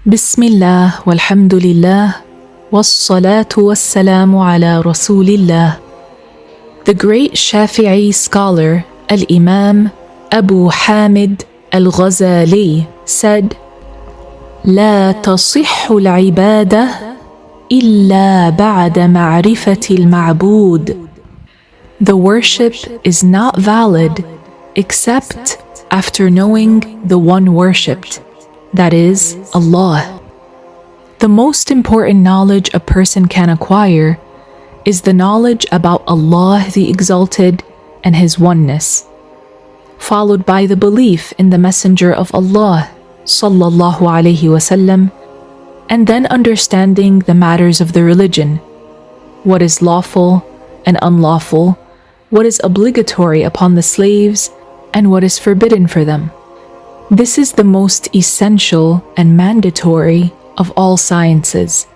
Bismillah walhamdulillah wassalatu wassalamu ala rasulillah. The great Shafi'i scholar Al-Imaam Aboo Haamid Al-Ghazaaliyy said, لا تصح العبادة إلا بعد معرفة المعبود. The worship is not valid except after knowing the one worshipped, that is, Allah. The most important knowledge a person can acquire is the knowledge about Allah the Exalted and His oneness, followed by the belief in the Messenger of Allah sallallahu alaihi wasallam, and then understanding the matters of the religion, what is lawful and unlawful, what is obligatory upon the slaves, and what is forbidden for them. This is the most essential and mandatory of all sciences,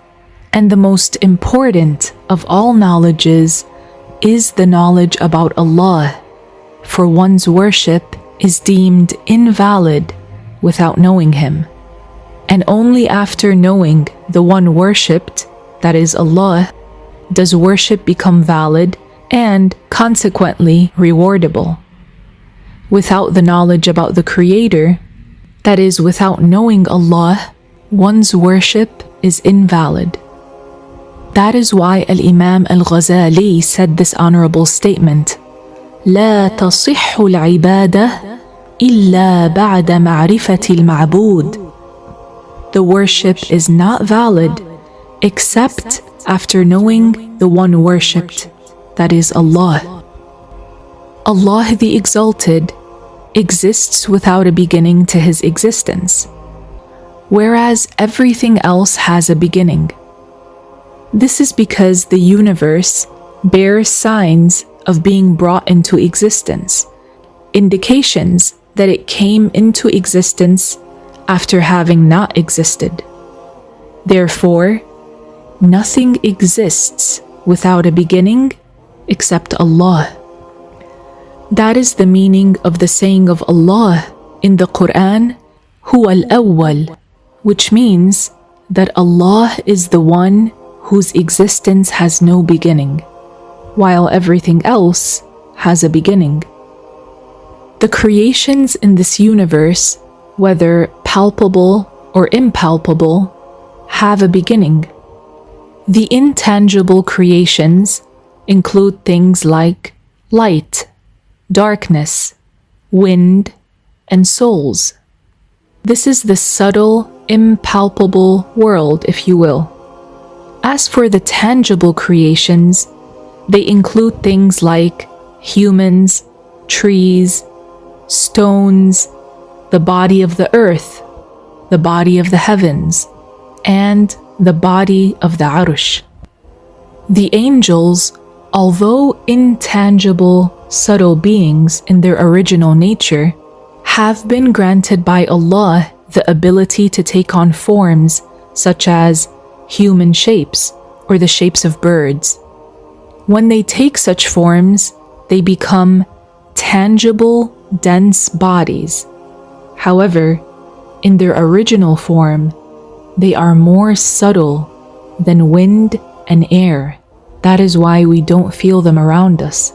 and the most important of all knowledges is the knowledge about Allah, for one's worship is deemed invalid without knowing Him, and only after knowing the one worshipped, that is Allah, does worship become valid and consequently rewardable. Without the knowledge about the Creator, that is, without knowing Allah, one's worship is invalid. That is why Al-Imaam Al-Ghazaaliyy said this honorable statement, لا تصح العبادة إلا بعد معرفة المعبود. The worship is not valid except after knowing the one worshipped, that is Allah. Allah the Exalted exists without a beginning to His existence, whereas everything else has a beginning. This is because the universe bears signs of being brought into existence, indications that it came into existence after having not existed. Therefore, nothing exists without a beginning except Allah. That is the meaning of the saying of Allah in the Quran, Huwa al-Awwal, which means that Allah is the one whose existence has no beginning, while everything else has a beginning. The creations in this universe, whether palpable or impalpable, have a beginning. The intangible creations include things like light, darkness, wind, and souls. This is the subtle, impalpable world, if you will. As for the tangible creations, they include things like humans, trees, stones, the body of the earth, the body of the heavens, and the body of the Arush. The angels, although intangible, subtle beings in their original nature, have been granted by Allah the ability to take on forms such as human shapes or the shapes of birds. When they take such forms, they become tangible, dense bodies. However, in their original form, they are more subtle than wind and air. That is why we don't feel them around us.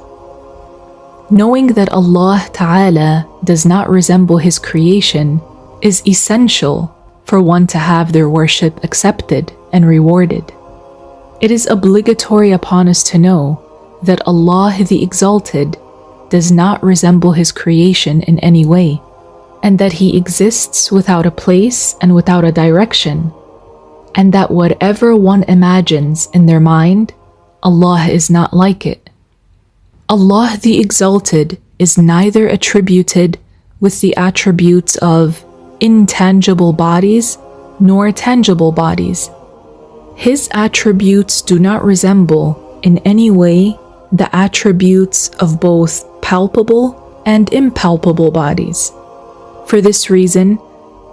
Knowing that Allah Ta'ala does not resemble His creation is essential for one to have their worship accepted and rewarded. It is obligatory upon us to know that Allah the Exalted does not resemble His creation in any way, and that He exists without a place and without a direction, and that whatever one imagines in their mind, Allah is not like it. Allah the Exalted is neither attributed with the attributes of intangible bodies nor tangible bodies. His attributes do not resemble in any way the attributes of both palpable and impalpable bodies. For this reason,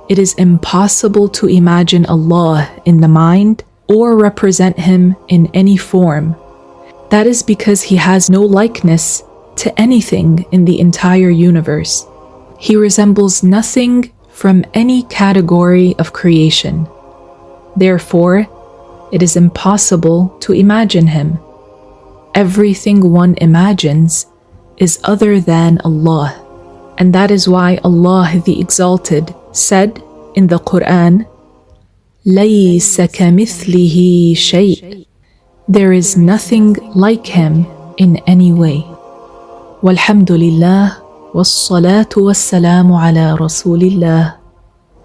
it is impossible to imagine Allah in the mind or represent Him in any form. That is because He has no likeness to anything in the entire universe. He resembles nothing from any category of creation. Therefore, it is impossible to imagine him. Everything one imagines is other than Allah, and that is why Allah the Exalted said in the Quran, لَيْسَ كَمِثْلِهِ شَيْءٍ. There is nothing like him in any way. Walhamdulillah, wassalatu wassalamu ala Rasulillah,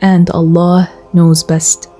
and Allah knows best.